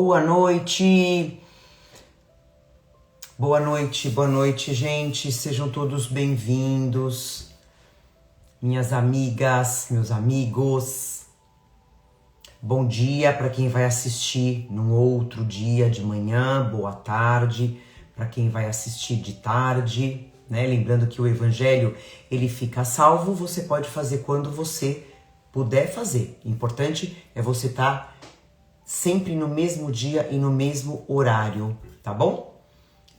Boa noite! Boa noite, gente. Sejam todos bem-vindos. Minhas amigas, meus amigos. Bom dia para quem vai assistir num outro dia de manhã. Boa tarde para quem vai assistir de tarde, né? Lembrando que o Evangelho, ele fica salvo. Você pode fazer quando você puder fazer. O importante é você estar sempre no mesmo dia e no mesmo horário, tá bom?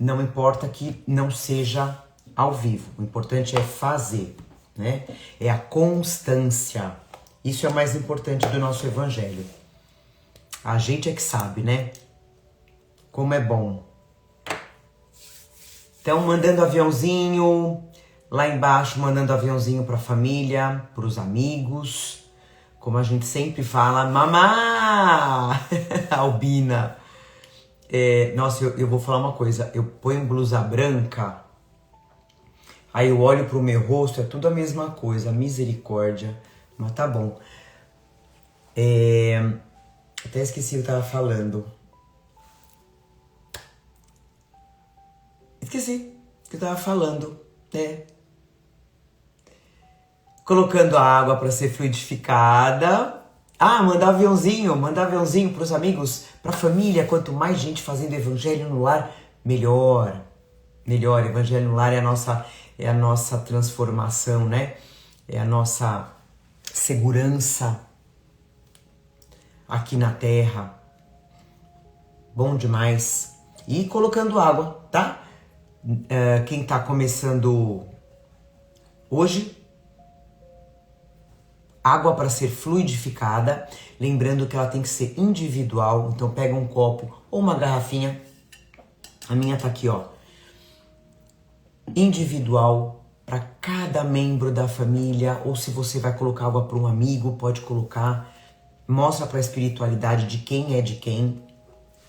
Não importa que não seja ao vivo, o importante é fazer, né? É a constância. Isso é o mais importante do nosso Evangelho. A gente é que sabe, né? Como é bom. Então, mandando aviãozinho, lá embaixo, mandando aviãozinho pra família, pros amigos. Como a gente sempre fala, mamá! Albina. Nossa, eu vou falar uma coisa. Eu ponho blusa branca, aí eu olho pro meu rosto, é tudo a mesma coisa. Misericórdia. Mas tá bom. Até esqueci o que eu tava falando. Esqueci o que eu tava falando, né? Colocando a água para ser fluidificada. Mandar aviãozinho pros amigos, pra família. Quanto mais gente fazendo evangelho no lar, melhor. Melhor, evangelho no lar é a nossa transformação, né? É a nossa segurança aqui na terra. Bom demais. E colocando água, tá? Quem tá começando hoje, água para ser fluidificada, lembrando que ela tem que ser individual, então pega um copo ou uma garrafinha, a minha tá aqui, ó, individual para cada membro da família, ou se você vai colocar água para um amigo, pode colocar, mostra para a espiritualidade de quem é de quem,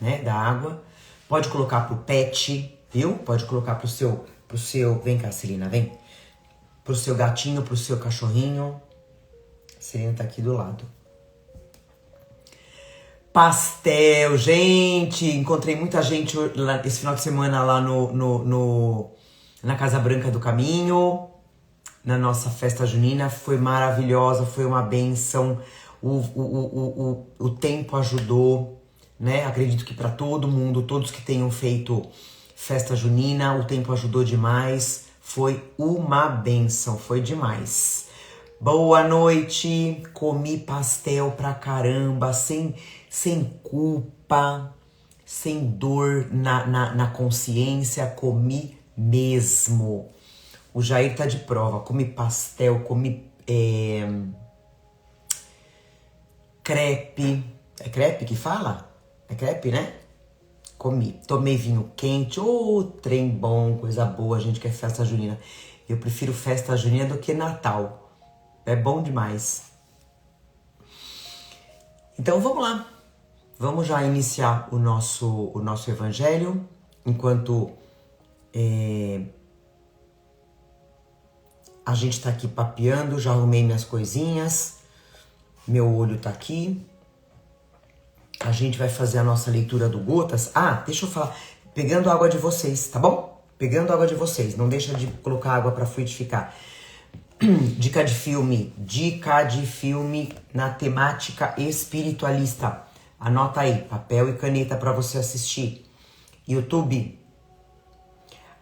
né, da água, pode colocar pro pet, viu? Pode colocar pro seu, vem cá, Celina, vem, pro seu gatinho, pro seu cachorrinho. Celina tá aqui do lado. Pastel, gente! Encontrei muita gente esse final de semana lá na Casa Branca do Caminho, na nossa festa junina. Foi maravilhosa, foi uma bênção. O tempo ajudou, né? Acredito que para todo mundo, todos que tenham feito festa junina, o tempo ajudou demais. Foi uma bênção, foi demais. Boa noite, comi pastel pra caramba, sem culpa, sem dor na consciência, comi mesmo. O Jair tá de prova, comi pastel, comi crepe, é crepe que fala? É crepe, né? Comi, tomei vinho quente, trem bom, coisa boa, a gente quer festa junina. Eu prefiro festa junina do que Natal. É bom demais. Então vamos lá. Vamos já iniciar o nosso evangelho. Enquanto a gente tá aqui papeando, já arrumei minhas coisinhas. Meu olho tá aqui. A gente vai fazer a nossa leitura do Gotas. Deixa eu falar. Pegando água de vocês, tá bom? Pegando água de vocês. Não deixa de colocar água pra fluidificar. Dica de filme na temática espiritualista. Anota aí, papel e caneta para você assistir. YouTube,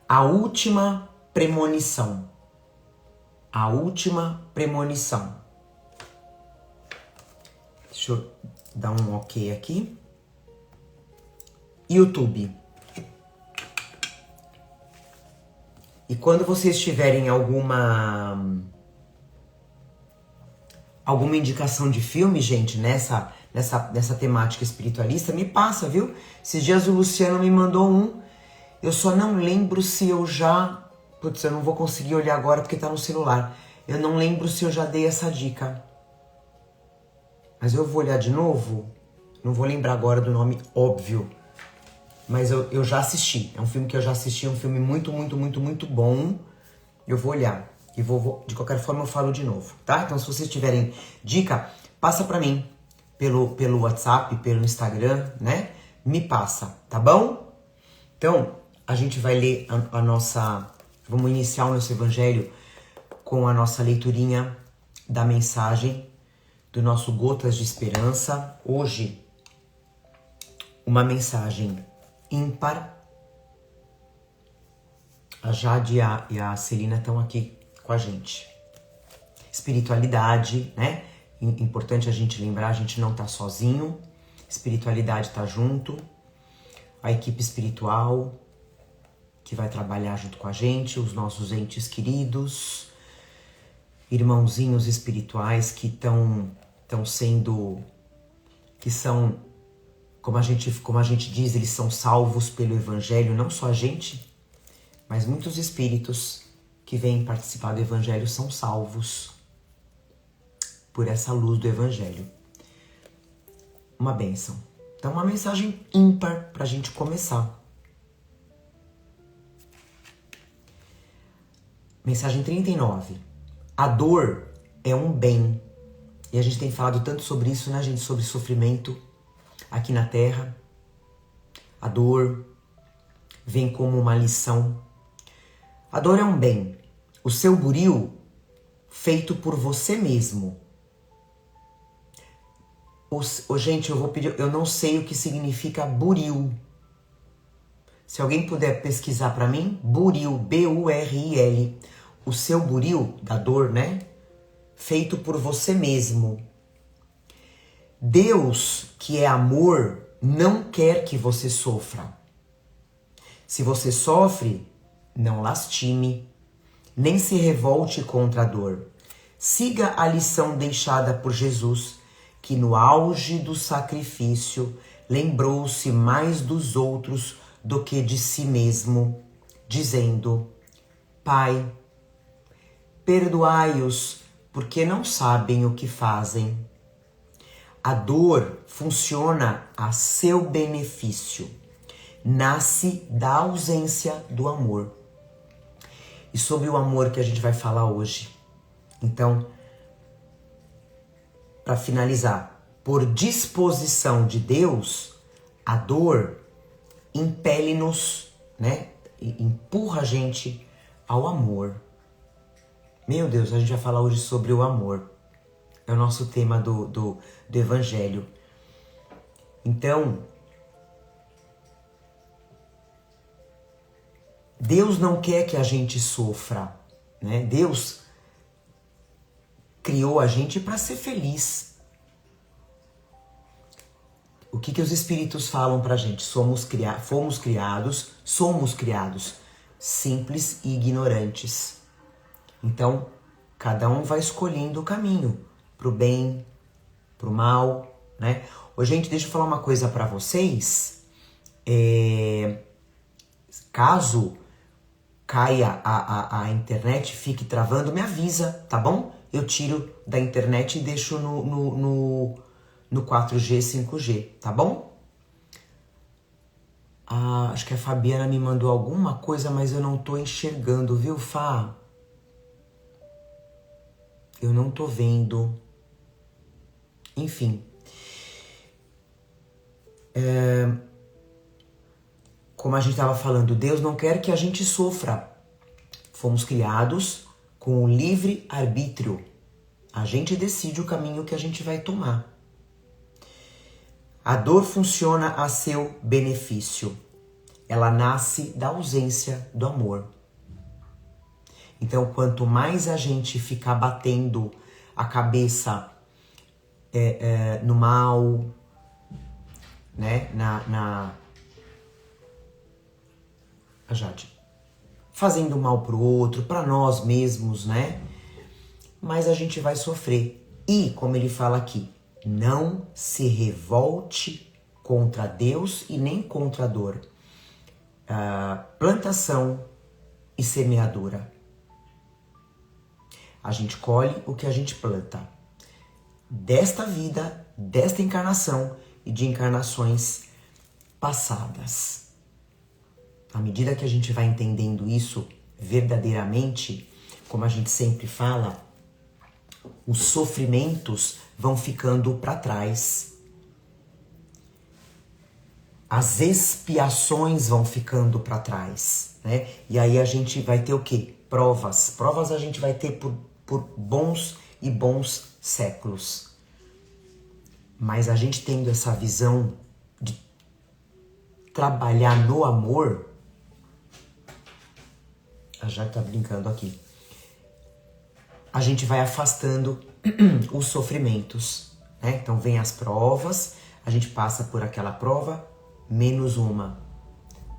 A Última Premonição. A Última Premonição. Deixa eu dar um ok aqui. YouTube. E quando vocês tiverem alguma indicação de filme, gente, nessa temática espiritualista, me passa, viu? Esses dias o Luciano me mandou um. Eu só não lembro se eu já... Putz, eu não vou conseguir olhar agora porque tá no celular. Eu não lembro se eu já dei essa dica. Mas eu vou olhar de novo. Não vou lembrar agora do nome, óbvio. Mas eu já assisti. É um filme que eu já assisti. É um filme muito, muito, muito, muito bom. Eu vou olhar. E de qualquer forma eu falo de novo, tá? Então se vocês tiverem dica, passa pra mim. Pelo WhatsApp, pelo Instagram, né? me passa, tá bom? Então, a gente vai ler a nossa... Vamos iniciar o nosso evangelho com a nossa leiturinha da mensagem do nosso Gotas de Esperança. Hoje, uma mensagem ímpar. A Jade e a Celina estão aqui com a gente. Espiritualidade, né? Importante a gente lembrar, a gente não tá sozinho. Espiritualidade tá junto. A equipe espiritual que vai trabalhar junto com a gente, os nossos entes queridos, irmãozinhos espirituais que estão sendo, que são, como a gente diz, eles são salvos pelo Evangelho, não só a gente, mas muitos espíritos que vêm participar do Evangelho são salvos por essa luz do Evangelho. Uma bênção. Então, uma mensagem ímpar para a gente começar. Mensagem 39. A dor é um bem. E a gente tem falado tanto sobre isso, né, gente? Sobre sofrimento aqui na Terra. A dor vem como uma lição. A dor é um bem. O seu buril feito por você mesmo. Gente, eu vou pedir... Eu não sei o que significa buril. Se alguém puder pesquisar para mim, buril, B-U-R-I-L. O seu buril da dor, né? Feito por você mesmo. Deus, que é amor, não quer que você sofra. Se você sofre, não lastime, nem se revolte contra a dor. Siga a lição deixada por Jesus, que no auge do sacrifício lembrou-se mais dos outros do que de si mesmo, dizendo: Pai, perdoai-os, porque não sabem o que fazem. A dor funciona a seu benefício. Nasce da ausência do amor. E sobre o amor que a gente vai falar hoje. Então, para finalizar, por disposição de Deus, a dor impele-nos, né? Empurra a gente ao amor. Meu Deus, a gente vai falar hoje sobre o amor. É o nosso tema do Evangelho. Então, Deus não quer que a gente sofra, né? Deus criou a gente para ser feliz. O que os espíritos falam pra gente? Somos criados simples e ignorantes. Então, cada um vai escolhendo o caminho pro bem, pro mal, né? Ô, gente, deixa eu falar uma coisa pra vocês. Caso caia a internet, fique travando, me avisa, tá bom? Eu tiro da internet e deixo no 4G, 5G, tá bom? Acho que a Fabiana me mandou alguma coisa, mas eu não tô enxergando, viu, Fá? Eu não tô vendo. Enfim. Como a gente estava falando, Deus não quer que a gente sofra. Fomos criados com o livre arbítrio. A gente decide o caminho que a gente vai tomar. A dor funciona a seu benefício. Ela nasce da ausência do amor. Então, quanto mais a gente ficar batendo a cabeça no mal, né, a Jade, fazendo mal pro outro, para nós mesmos, né? Mas a gente vai sofrer. E, como ele fala aqui, não se revolte contra Deus e nem contra a dor. Plantação e semeadura. A gente colhe o que a gente planta. Desta vida, desta encarnação e de encarnações passadas. À medida que a gente vai entendendo isso verdadeiramente, como a gente sempre fala, os sofrimentos vão ficando para trás. as expiações vão ficando para trás, né? E aí a gente vai ter o quê? Provas. Provas a gente vai ter por bons e bons séculos. Mas a gente tendo essa visão de trabalhar no amor, a já tá brincando aqui, a gente vai afastando os sofrimentos, né? Então vem as provas, a gente passa por aquela prova, menos uma.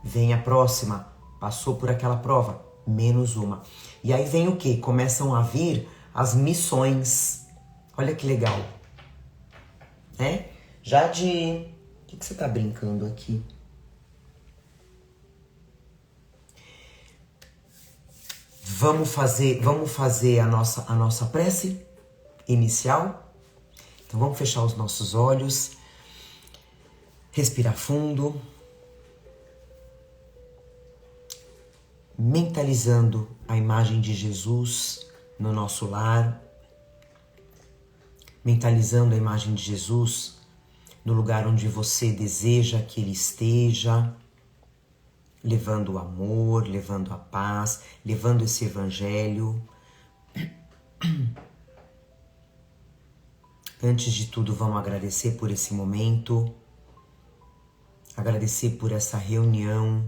Vem a próxima, passou por aquela prova, menos uma. E aí vem o quê? Começam a vir as missões. Olha que legal, né? Já de... O que você tá brincando aqui? Vamos fazer a nossa prece inicial? Então vamos fechar os nossos olhos, respirar fundo, mentalizando a imagem de Jesus no nosso lar, mentalizando a imagem de Jesus no lugar onde você deseja que ele esteja, levando o amor, levando a paz, levando esse evangelho. Antes de tudo, vamos agradecer por esse momento, agradecer por essa reunião,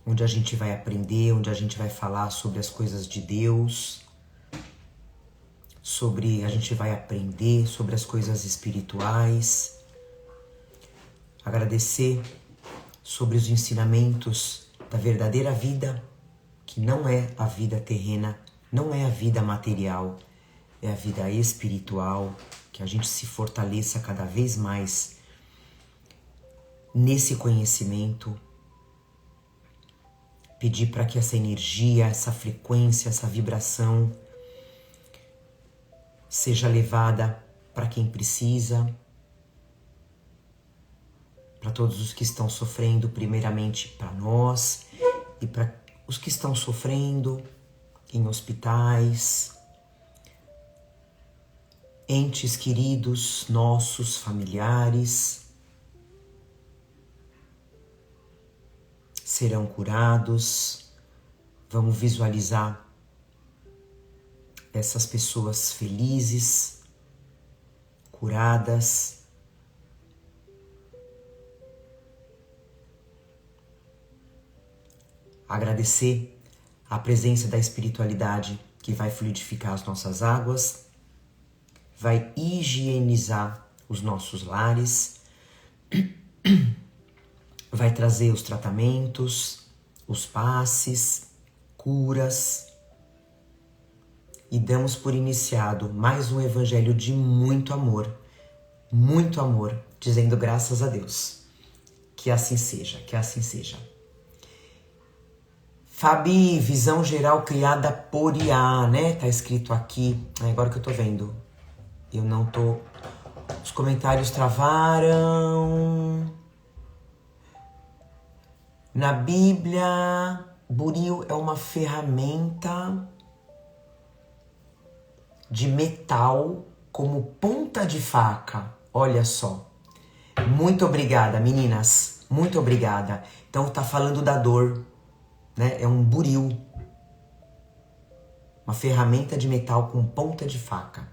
onde a gente vai aprender, onde a gente vai falar sobre as coisas de Deus, a gente vai aprender sobre as coisas espirituais, agradecer sobre os ensinamentos da verdadeira vida, que não é a vida terrena, não é a vida material, é a vida espiritual, que a gente se fortaleça cada vez mais nesse conhecimento, pedir para que essa energia, essa frequência, essa vibração seja levada para quem precisa, para todos os que estão sofrendo, primeiramente para nós e para os que estão sofrendo em hospitais, entes queridos, nossos familiares, serão curados. Vamos visualizar essas pessoas felizes, curadas. Agradecer a presença da espiritualidade que vai fluidificar as nossas águas, vai higienizar os nossos lares, vai trazer os tratamentos, os passes, curas. E damos por iniciado mais um evangelho de muito amor, dizendo graças a Deus. Que assim seja, que assim seja. Fabi, visão geral criada por IA, né? Tá escrito aqui, agora que eu tô vendo. Eu não tô... Os comentários travaram. Na Bíblia, buril é uma ferramenta de metal como ponta de faca. Olha só. Muito obrigada, meninas. Muito obrigada. Então tá falando da dor, né? É um buril. Uma ferramenta de metal com ponta de faca.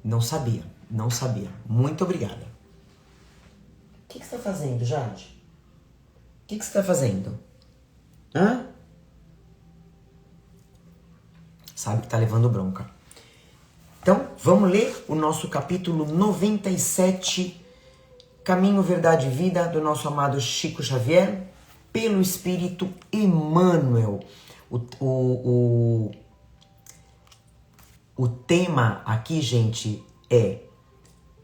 Não sabia. Muito obrigada. O que você tá fazendo, Jade? O que você tá fazendo? Hã? Sabe que tá levando bronca. Então, vamos ler o nosso capítulo 97, Caminho, Verdade e Vida, do nosso amado Chico Xavier, pelo Espírito Emmanuel. O tema aqui, gente, é: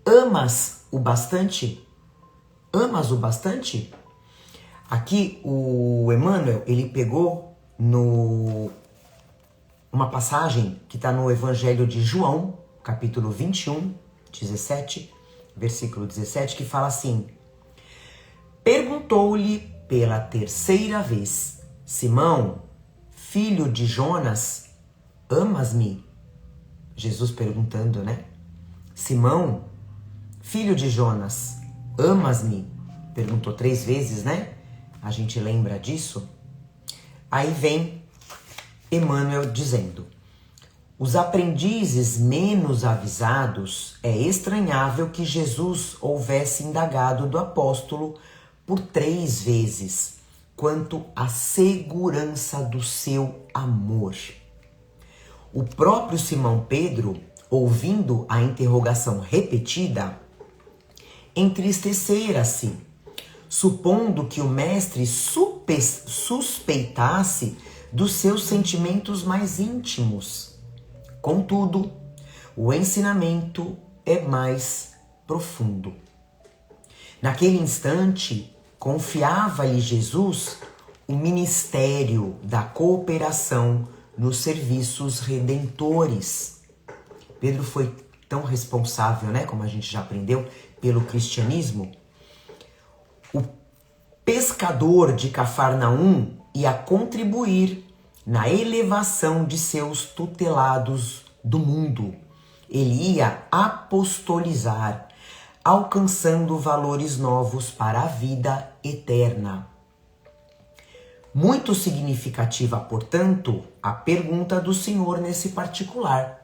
amas o bastante? Amas o bastante? Aqui o Emmanuel, ele pegou uma passagem que está no Evangelho de João, capítulo 21, 17, versículo 17, que fala assim: perguntou-lhe pela terceira vez: Simão, filho de Jonas, amas-me? Jesus perguntando, né? Simão, filho de Jonas, amas-me? Perguntou 3 vezes, né? A gente lembra disso? Aí vem Emmanuel dizendo: os aprendizes menos avisados, é estranhável que Jesus houvesse indagado do apóstolo por 3 vezes quanto à segurança do seu amor. O próprio Simão Pedro, ouvindo a interrogação repetida, entristecera-se, supondo que o mestre suspeitasse dos seus sentimentos mais íntimos. Contudo, o ensinamento é mais profundo. Naquele instante, confiava-lhe Jesus o ministério da cooperação nos serviços redentores. Pedro foi tão responsável, né, como a gente já aprendeu, pelo cristianismo. O pescador de Cafarnaum ia contribuir na elevação de seus tutelados do mundo. Ele ia apostolizar, alcançando valores novos para a vida eterna. Muito significativa, portanto, a pergunta do Senhor nesse particular.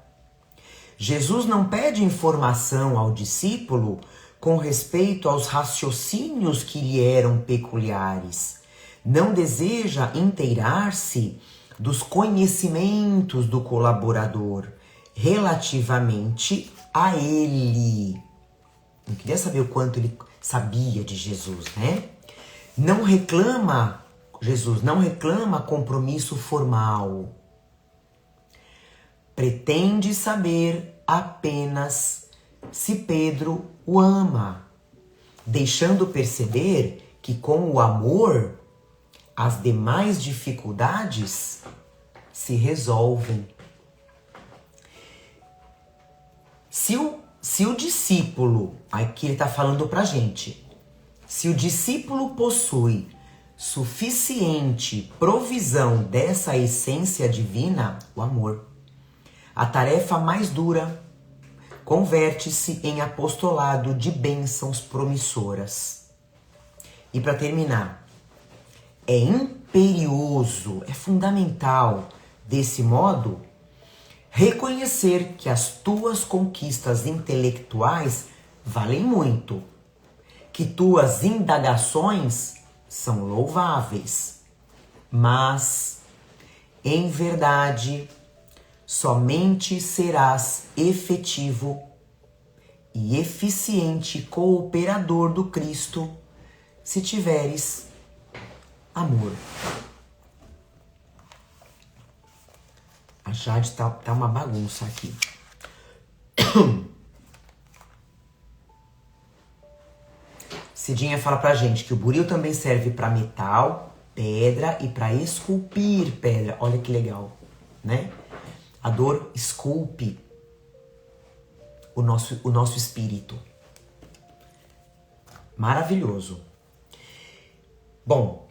Jesus não pede informação ao discípulo com respeito aos raciocínios que lhe eram peculiares. Não deseja inteirar-se dos conhecimentos do colaborador relativamente a ele. Não queria saber o quanto ele sabia de Jesus, né? Jesus não reclama compromisso formal. Pretende saber apenas se Pedro o ama, deixando perceber que com o amor as demais dificuldades se resolvem. Se o discípulo, aqui ele está falando pra gente, se o discípulo possui suficiente provisão dessa essência divina, o amor, a tarefa mais dura converte-se em apostolado de bênçãos promissoras. E para terminar, é imperioso, é fundamental, desse modo, reconhecer que as tuas conquistas intelectuais valem muito, que tuas indagações são louváveis, mas, em verdade, somente serás efetivo e eficiente cooperador do Cristo se tiveres amor. A Jade tá uma bagunça aqui. Cidinha fala pra gente que o buril também serve pra metal, pedra e pra esculpir pedra. Olha que legal, né? A dor esculpe o nosso espírito. Maravilhoso. Bom,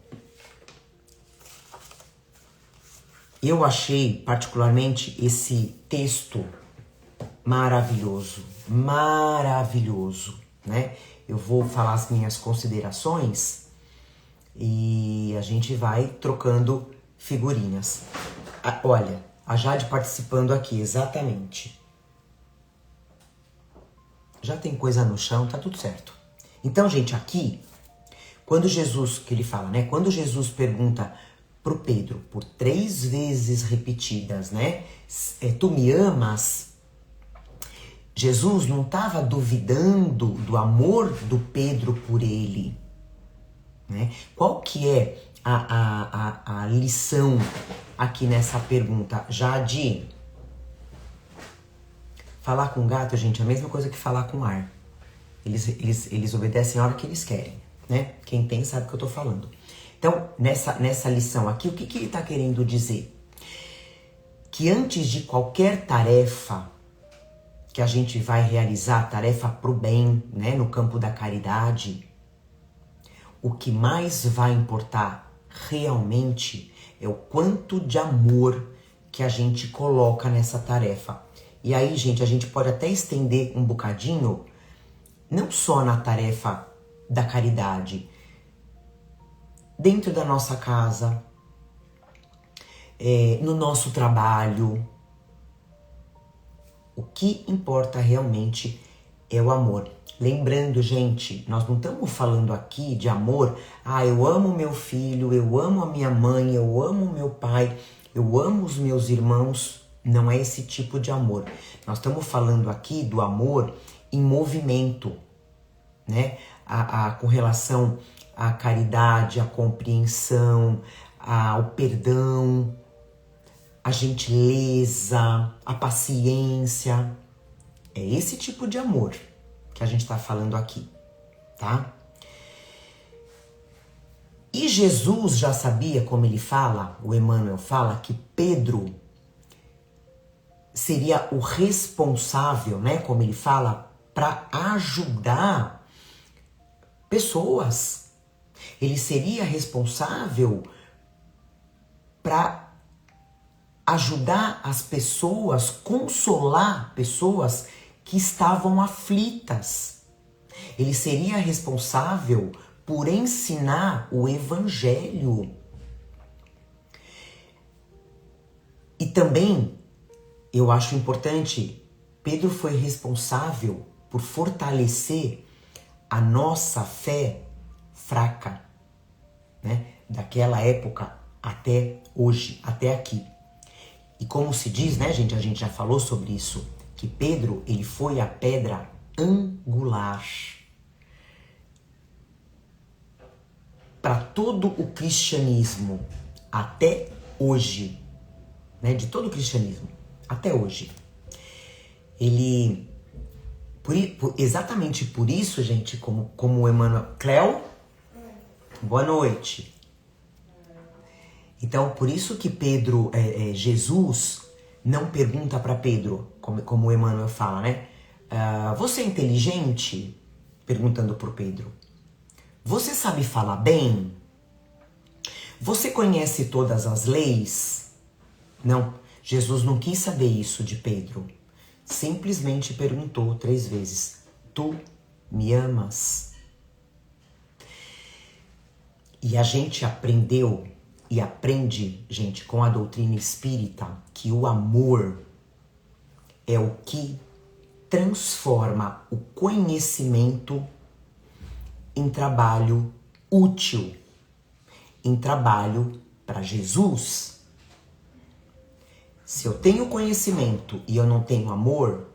eu achei particularmente esse texto maravilhoso, né? Eu vou falar as minhas considerações e a gente vai trocando figurinhas. Olha, a Jade participando aqui, exatamente. Já tem coisa no chão, tá tudo certo. Então, gente, aqui, quando Jesus, que ele fala, né? Quando Jesus pergunta pro Pedro, por 3 vezes repetidas, né? Tu me amas? Jesus não estava duvidando do amor do Pedro por ele, né? Qual que é a lição aqui nessa pergunta? Jade, falar com gato, gente, é a mesma coisa que falar com ar. Eles obedecem a hora que eles querem, né? Quem tem sabe o que eu tô falando. Então, nessa lição aqui, o que ele tá querendo dizer? Que antes de qualquer tarefa que a gente vai realizar, tarefa pro bem, né, no campo da caridade, o que mais vai importar realmente é o quanto de amor que a gente coloca nessa tarefa. E aí, gente, a gente pode até estender um bocadinho, não só na tarefa da caridade? Dentro da nossa casa, no nosso trabalho. O que importa realmente é o amor. Lembrando, gente, nós não estamos falando aqui de amor. Eu amo meu filho, eu amo a minha mãe, eu amo meu pai, eu amo os meus irmãos. Não é esse tipo de amor. Nós estamos falando aqui do amor em movimento, né? Com relação à caridade, à compreensão, ao perdão, a gentileza, a paciência. É esse tipo de amor que a gente está falando aqui, tá? E Jesus já sabia, como ele fala, o Emmanuel fala, que Pedro seria o responsável, né, como ele fala, para ajudar pessoas. Ele seria responsável para ajudar as pessoas, consolar pessoas que estavam aflitas. Ele seria responsável por ensinar o Evangelho. E também, eu acho importante, Pedro foi responsável por fortalecer a nossa fé fraca, né? Daquela época até hoje, até aqui. E como se diz, né, gente, a gente já falou sobre isso, que Pedro, ele foi a pedra angular para todo o cristianismo até hoje, né, de todo o cristianismo até hoje. Ele, exatamente por isso, gente, como o Emmanuel... Cléo, boa noite. Então, por isso que Pedro, Jesus não pergunta para Pedro, como o Emmanuel fala, né? Você é inteligente? Perguntando por Pedro. Você sabe falar bem? Você conhece todas as leis? Não, Jesus não quis saber isso de Pedro. Simplesmente perguntou 3 vezes: tu me amas? E a gente aprendeu e aprende, gente, com a doutrina espírita, que o amor é o que transforma o conhecimento em trabalho útil, em trabalho para Jesus. Se eu tenho conhecimento e eu não tenho amor,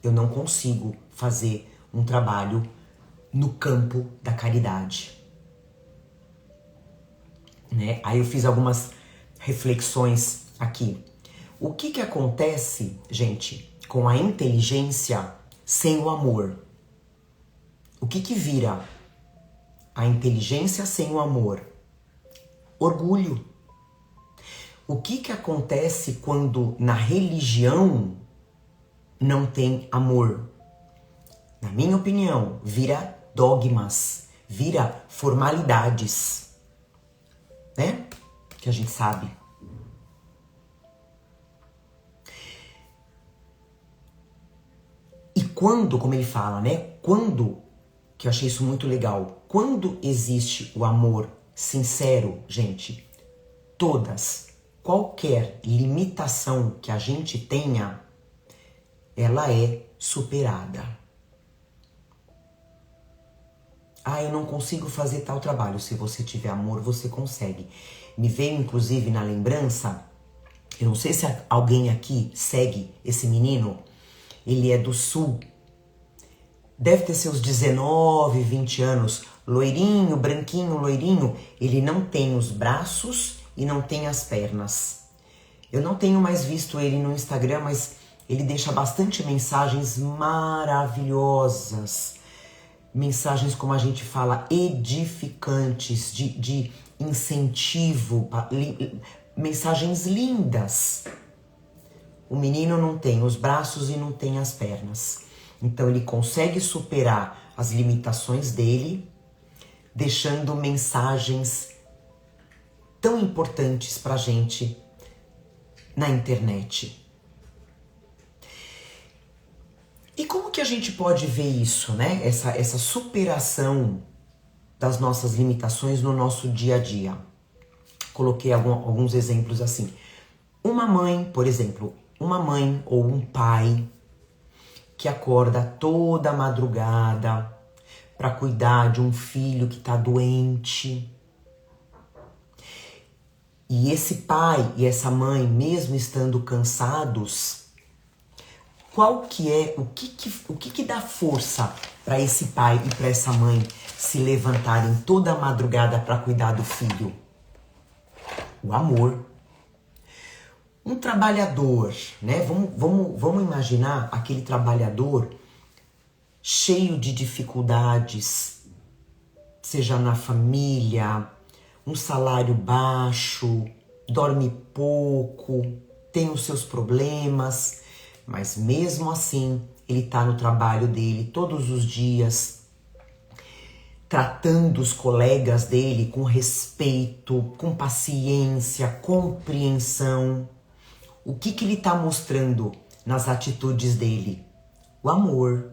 eu não consigo fazer um trabalho no campo da caridade. Né? Aí eu fiz algumas reflexões aqui. O que acontece, gente, com a inteligência sem o amor? O que vira a inteligência sem o amor? Orgulho. O que acontece quando na religião não tem amor? Na minha opinião, vira dogmas, vira formalidades, né? Que a gente sabe. E quando, como ele fala, né? Quando, que eu achei isso muito legal, quando existe o amor sincero, gente, qualquer limitação que a gente tenha, ela é superada. Eu não consigo fazer tal trabalho. Se você tiver amor, você consegue. Me veio, inclusive, na lembrança, eu não sei se alguém aqui segue esse menino, ele é do Sul, deve ter seus 19, 20 anos, loirinho, branquinho, loirinho, ele não tem os braços e não tem as pernas. Eu não tenho mais visto ele no Instagram, mas ele deixa bastante mensagens maravilhosas. Mensagens, como a gente fala, edificantes, de incentivo, mensagens lindas. O menino não tem os braços e não tem as pernas. Então ele consegue superar as limitações dele, deixando mensagens tão importantes pra gente na internet. E como que a gente pode ver isso, né? Essa superação das nossas limitações no nosso dia a dia. Coloquei alguns exemplos assim. Uma mãe, por exemplo, uma mãe ou um pai que acorda toda madrugada para cuidar de um filho que está doente. E esse pai e essa mãe, mesmo estando cansados, qual que é, o que dá força para esse pai e para essa mãe se levantarem toda madrugada para cuidar do filho? O amor. Um trabalhador, né? Vamos imaginar aquele trabalhador cheio de dificuldades, seja na família, um salário baixo, dorme pouco, tem os seus problemas, mas mesmo assim ele está no trabalho dele todos os dias, tratando os colegas dele com respeito, com paciência, compreensão. O que ele está mostrando nas atitudes dele? O amor.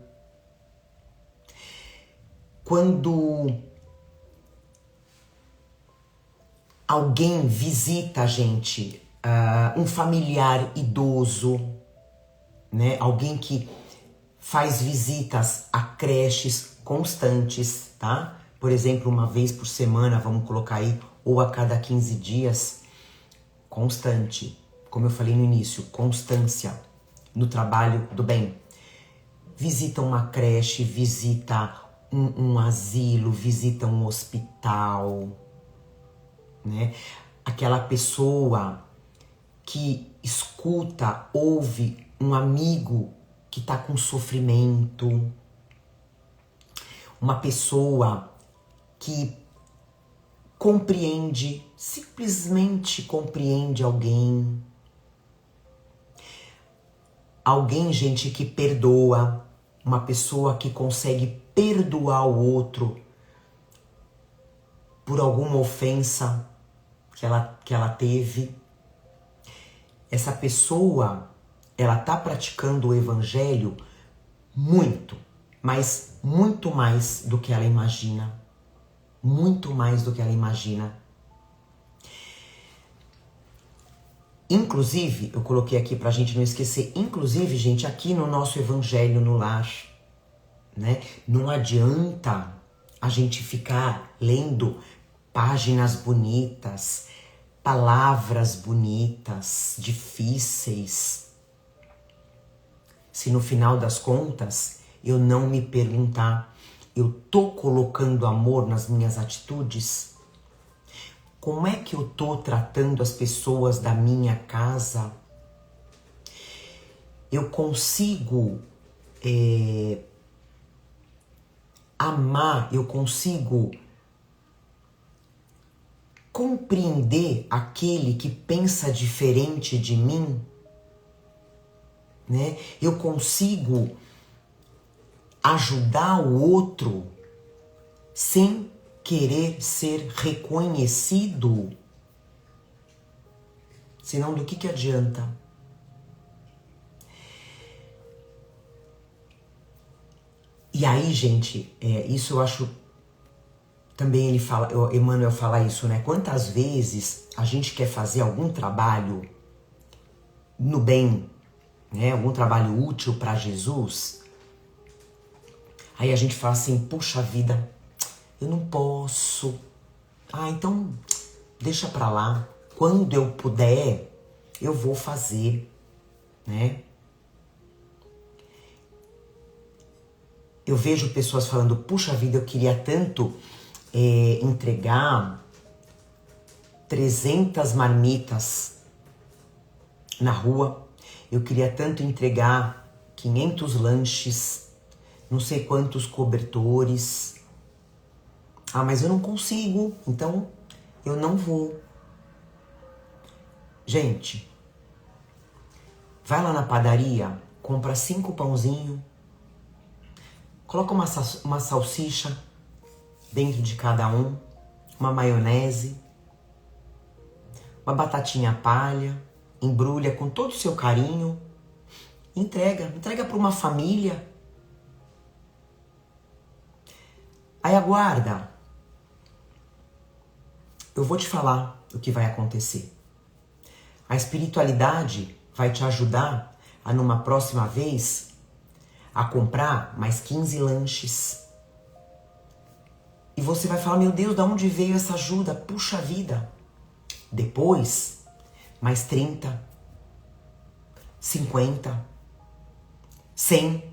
Quando alguém visita a gente, um familiar idoso, né? Alguém que faz visitas a creches constantes, tá? Por exemplo, uma vez por semana, vamos colocar aí, ou a cada 15 dias, constante. Como eu falei no início, constância no trabalho do bem. Visita uma creche, visita um asilo, visita um hospital, né? Aquela pessoa que escuta, ouve um amigo que está com sofrimento, uma pessoa que compreende, simplesmente compreende alguém. Alguém, gente, que perdoa, uma pessoa que consegue perdoar o outro por alguma ofensa que ela teve. Essa pessoa, ela tá praticando o evangelho muito, mas muito mais do que ela imagina. Muito mais do que ela imagina. Inclusive, eu coloquei aqui pra gente não esquecer, inclusive, gente, aqui no nosso Evangelho no Lar, né? Não adianta a gente ficar lendo páginas bonitas, palavras bonitas, difíceis, se no final das contas eu não me perguntar, eu tô colocando amor nas minhas atitudes? Como é que eu tô tratando as pessoas da minha casa? Eu consigo amar, eu consigo compreender aquele que pensa diferente de mim, né? Eu consigo ajudar o outro sem querer ser reconhecido? Senão, do que adianta? E aí, gente, isso eu acho... Também ele fala, Emmanuel fala isso, né? Quantas vezes a gente quer fazer algum trabalho no bem, né? Algum trabalho útil para Jesus. Aí a gente fala assim, puxa vida, eu não posso. Ah, então deixa pra lá. Quando eu puder, eu vou fazer, né? Eu vejo pessoas falando, puxa vida, eu queria tanto entregar 300 marmitas na rua. Eu queria tanto entregar 500 lanches, não sei quantos cobertores. Ah, mas eu não consigo, então eu não vou. Gente, vai lá na padaria, compra 5 pãozinhos, coloca uma salsicha dentro de cada um, uma maionese, uma batatinha palha, embrulha com todo o seu carinho, entrega para uma família, Aí aguarda. Eu vou te falar o que vai acontecer. A espiritualidade vai te ajudar a, numa próxima vez, a comprar mais 15 lanches. E você vai falar, meu Deus, de onde veio essa ajuda? Puxa vida. Depois, mais 30, 50, 100.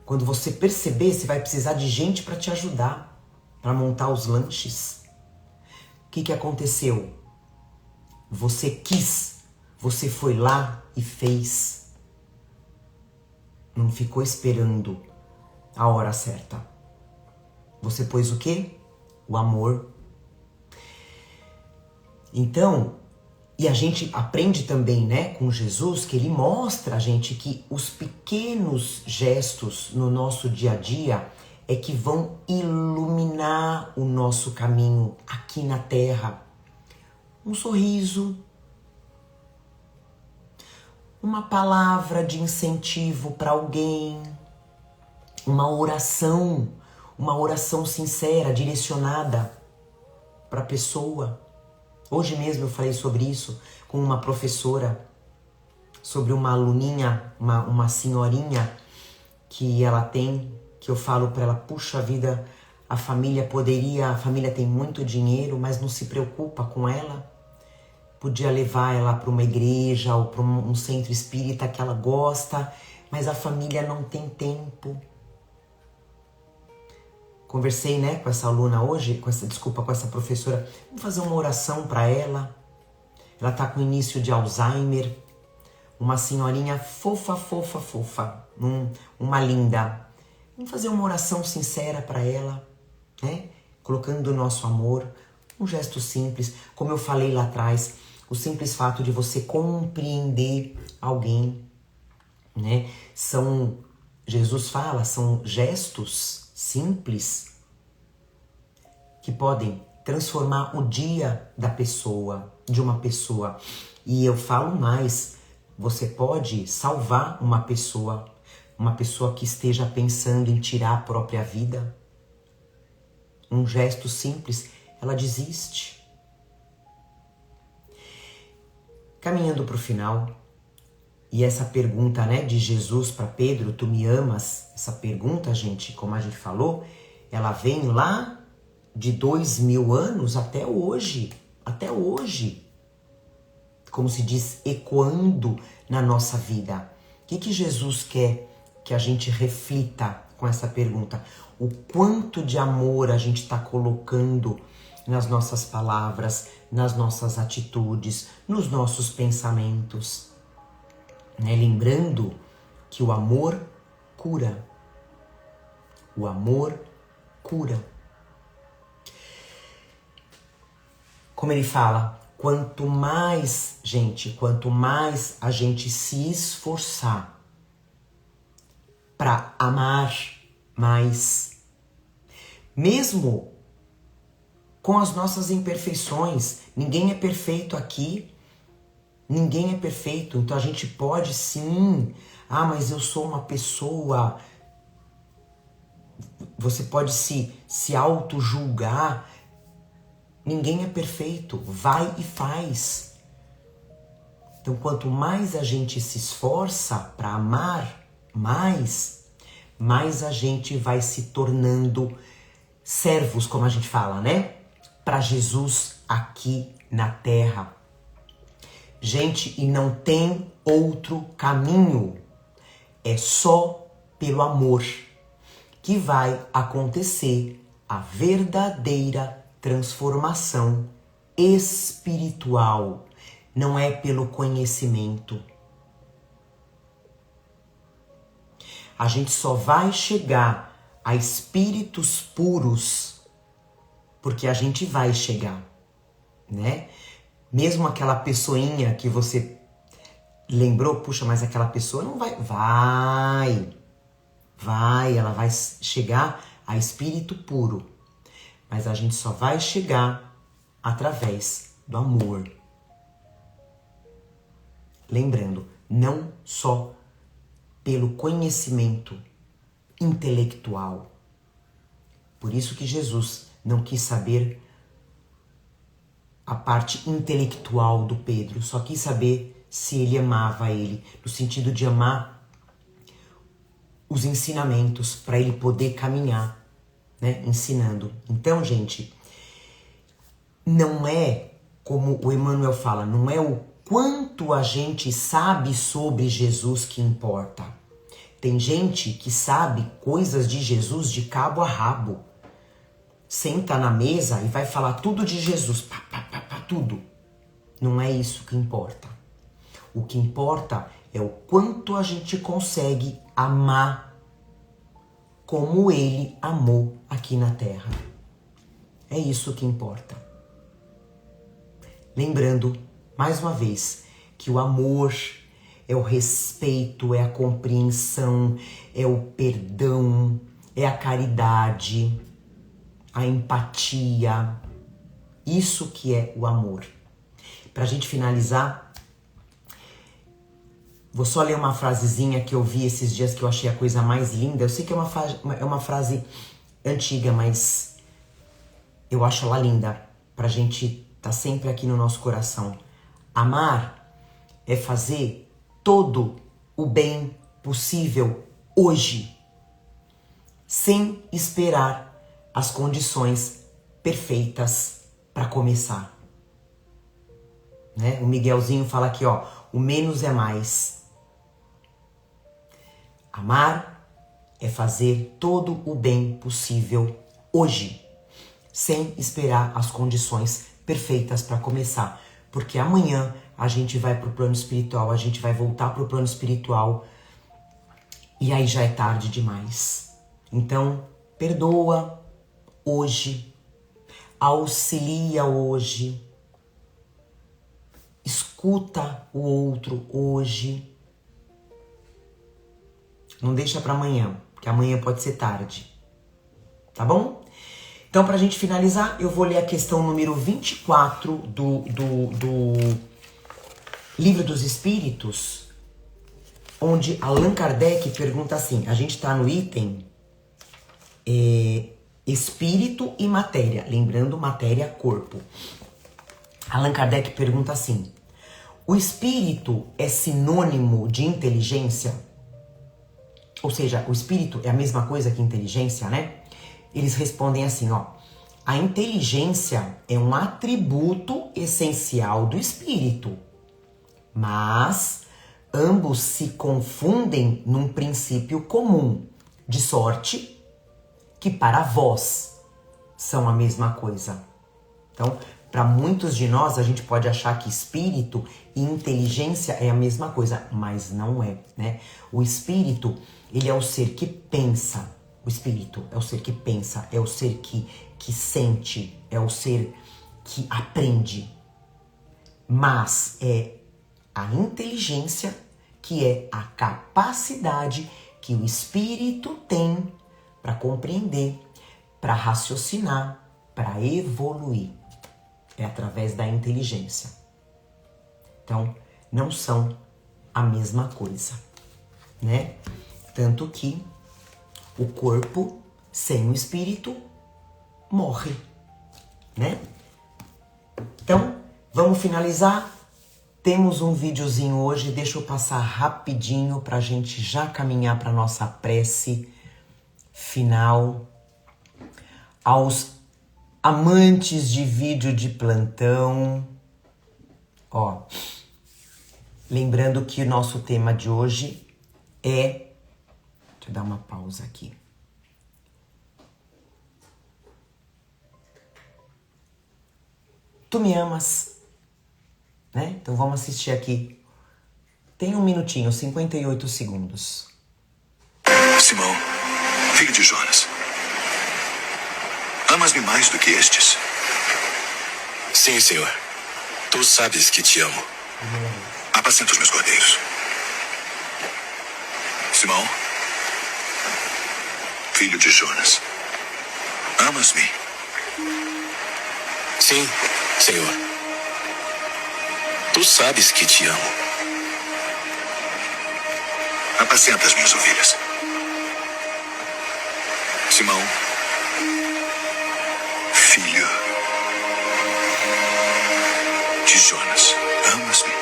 Quando você perceber, você vai precisar de gente para te ajudar, para montar os lanches. O que aconteceu? Você quis, você foi lá e fez. Não ficou esperando a hora certa. Você pôs o quê? O amor. Então, e a gente aprende também, né, com Jesus, que ele mostra a gente que os pequenos gestos no nosso dia a dia é que vão iluminar o nosso caminho aqui na Terra. Um sorriso, uma palavra de incentivo para alguém, uma oração sincera, direcionada para a pessoa. Hoje mesmo eu falei sobre isso com uma professora, sobre uma aluninha, uma senhorinha que ela tem, que eu falo para ela, puxa vida, a família tem muito dinheiro, mas não se preocupa com ela. Podia levar ela para uma igreja ou para um centro espírita que ela gosta, mas a família não tem tempo. Conversei, né, com essa aluna hoje, com essa professora. Vamos fazer uma oração para ela. Ela tá com início de Alzheimer. Uma senhorinha fofa. Uma linda. Vamos fazer uma oração sincera para ela, né? Colocando o nosso amor. Um gesto simples. Como eu falei lá atrás, o simples fato de você compreender alguém, né? Jesus fala, são gestos simples que podem transformar o dia de uma pessoa. E eu falo mais, você pode salvar uma pessoa que esteja pensando em tirar a própria vida. Um gesto simples, ela desiste. Caminhando para o final, e essa pergunta, né, de Jesus para Pedro, tu me amas? Essa pergunta, gente, como a gente falou, ela vem lá de 2000 anos até hoje. Como se diz, ecoando na nossa vida. O que Jesus quer que a gente reflita com essa pergunta? O quanto de amor a gente está colocando nas nossas palavras, nas nossas atitudes, nos nossos pensamentos. Né? Lembrando que o amor cura. O amor cura. Como ele fala, quanto mais a gente se esforçar para amar mais, mesmo com as nossas imperfeições, ninguém é perfeito aqui, ninguém é perfeito, então a gente pode sim, mas eu sou uma pessoa, você pode se auto-julgar, ninguém é perfeito, vai e faz. Então quanto mais a gente se esforça para amar mais a gente vai se tornando servos, como a gente fala, né? Para Jesus aqui na Terra. Gente, e não tem outro caminho. É só pelo amor que vai acontecer a verdadeira transformação espiritual. Não é pelo conhecimento. A gente só vai chegar a espíritos puros porque a gente vai chegar, né? Mesmo aquela pessoinha que você lembrou, puxa, mas aquela pessoa não vai. Ela vai chegar a espírito puro. Mas a gente só vai chegar através do amor. Lembrando, não só pelo conhecimento intelectual, Por isso que Jesus não quis saber a parte intelectual do Pedro, só quis saber se ele amava ele, no sentido de amar os ensinamentos para ele poder caminhar, né, ensinando. Então, gente, não é como o Emmanuel fala, não é o quanto a gente sabe sobre Jesus que importa. Tem gente que sabe coisas de Jesus de cabo a rabo. Senta na mesa e vai falar tudo de Jesus, tudo. Não é isso que importa. O que importa é o quanto a gente consegue amar como ele amou aqui na Terra. É isso que importa. Lembrando, mais uma vez, que o amor é o respeito, é a compreensão, é o perdão, é a caridade, a empatia. Isso que é o amor. Pra gente finalizar, vou só ler uma frasezinha que eu vi esses dias que eu achei a coisa mais linda. Eu sei que é uma frase antiga, mas eu acho ela linda. Pra gente tá sempre aqui no nosso coração. Amar é fazer todo o bem possível hoje, sem esperar as condições perfeitas para começar. Né? O Miguelzinho fala aqui, ó, o menos é mais. Amar é fazer todo o bem possível hoje, sem esperar as condições perfeitas para começar. Porque amanhã a gente vai pro plano espiritual, a gente vai voltar pro plano espiritual e aí já é tarde demais. Então, perdoa hoje, auxilia hoje, escuta o outro hoje. Não deixa para amanhã, porque amanhã pode ser tarde. Tá bom? Então, pra gente finalizar, eu vou ler a questão número 24 do Livro dos Espíritos, onde Allan Kardec pergunta assim, a gente tá no item espírito e matéria, lembrando matéria, corpo. Allan Kardec pergunta assim, o espírito é sinônimo de inteligência? Ou seja, o espírito é a mesma coisa que inteligência, né? Eles respondem assim, ó, a inteligência é um atributo essencial do espírito, mas ambos se confundem num princípio comum, de sorte que para vós são a mesma coisa. Então, para muitos de nós, a gente pode achar que espírito e inteligência é a mesma coisa, mas não é, né? O espírito, ele é o ser que pensa. O espírito é o ser que pensa, é o ser que sente, é o ser que aprende. Mas é a inteligência que é a capacidade que o espírito tem para compreender, para raciocinar, para evoluir. É através da inteligência. Então, não são a mesma coisa, né? Tanto que o corpo sem o espírito morre, né? Então, vamos finalizar. Temos um videozinho hoje, deixa eu passar rapidinho pra gente já caminhar pra nossa prece final. Aos amantes de vídeo de plantão, ó, lembrando que o nosso tema de hoje é... Deixa eu dar uma pausa aqui. Tu me amas, né? Então vamos assistir aqui. Tem um minutinho, 58 segundos. Simão, filho de Jonas, amas-me mais do que estes? Sim, Senhor. Tu sabes que te amo. Apacenta os meus cordeiros. Simão, filho de Jonas, amas-me? Sim, Senhor. Tu sabes que te amo. Apacenta as minhas ovelhas. Simão, de Jonas, amas-me?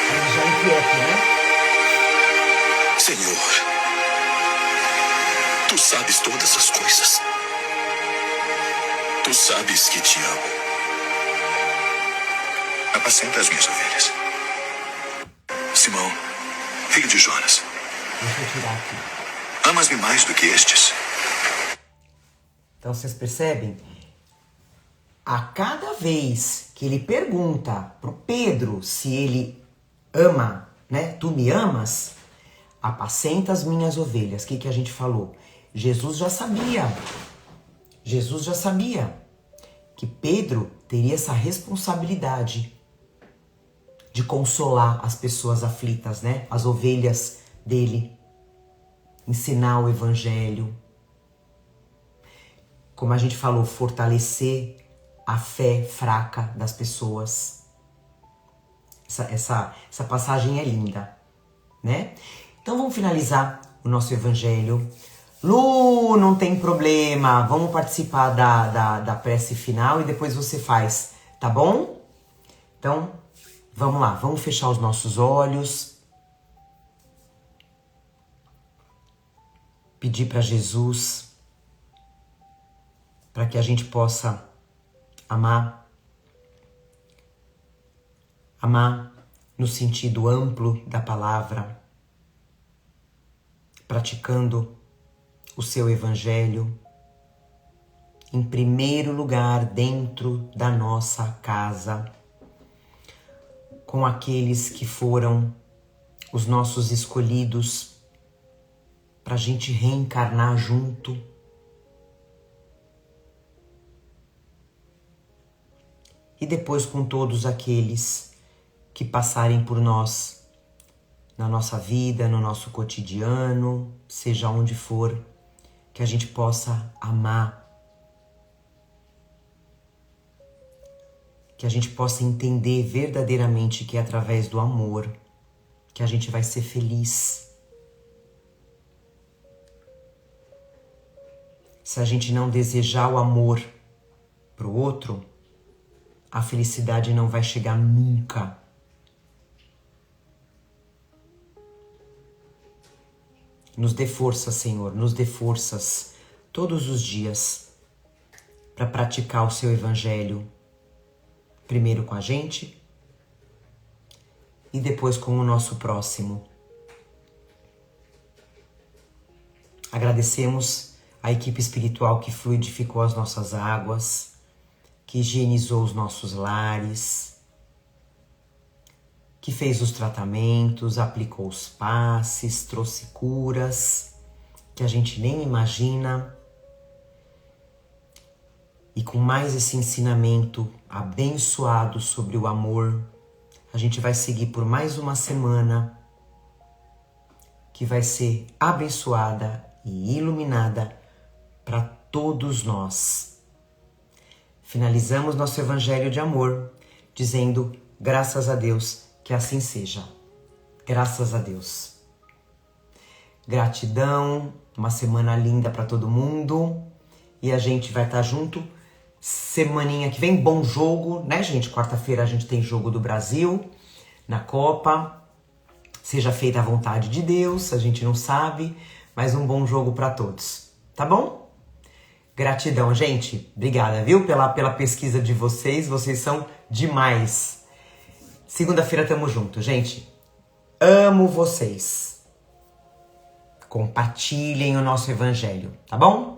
Ele já inquieta, né? Senhor, tu sabes todas as coisas. Tu sabes que te amo. Apacenta as minhas ovelhas. Simão, filho de Jonas, Deixa eu tirar aqui. amas-me mais do que estes? Então vocês percebem? A cada vez que ele pergunta pro Pedro se ele ama, né? Tu me amas? Apacenta as minhas ovelhas. O que a gente falou? Jesus já sabia. Jesus já sabia que Pedro teria essa responsabilidade de consolar as pessoas aflitas, né? As ovelhas dele. Ensinar o evangelho. Como a gente falou, fortalecer a fé fraca das pessoas. Essa passagem é linda, né? Então vamos finalizar o nosso evangelho. Lu, não tem problema, vamos participar da prece final e depois você faz, tá bom? Então, vamos lá, vamos fechar os nossos olhos. Pedir para Jesus para que a gente possa amar no sentido amplo da palavra, praticando o seu evangelho, em primeiro lugar dentro da nossa casa, com aqueles que foram os nossos escolhidos para a gente reencarnar junto. E depois com todos aqueles que passarem por nós, na nossa vida, no nosso cotidiano, seja onde for, que a gente possa amar, que a gente possa entender verdadeiramente que é através do amor que a gente vai ser feliz. Se a gente não desejar o amor pro outro, a felicidade não vai chegar nunca. Nos dê força, Senhor, nos dê forças todos os dias para praticar o seu evangelho, primeiro com a gente e depois com o nosso próximo. Agradecemos a equipe espiritual que fluidificou as nossas águas, que higienizou os nossos lares, que fez os tratamentos, aplicou os passes, trouxe curas que a gente nem imagina. E com mais esse ensinamento abençoado sobre o amor, a gente vai seguir por mais uma semana que vai ser abençoada e iluminada para todos nós. Finalizamos nosso evangelho de amor dizendo graças a Deus que assim seja. Graças a Deus. Gratidão, uma semana linda para todo mundo e a gente vai estar junto semaninha que vem. Bom jogo, né, gente? Quarta-feira a gente tem jogo do Brasil na Copa. Seja feita a vontade de Deus, a gente não sabe, mas um bom jogo para todos, tá bom? Gratidão, gente. Obrigada, viu? Pela pesquisa de vocês são demais. Segunda-feira tamo junto, gente. Amo vocês. Compartilhem o nosso evangelho, tá bom?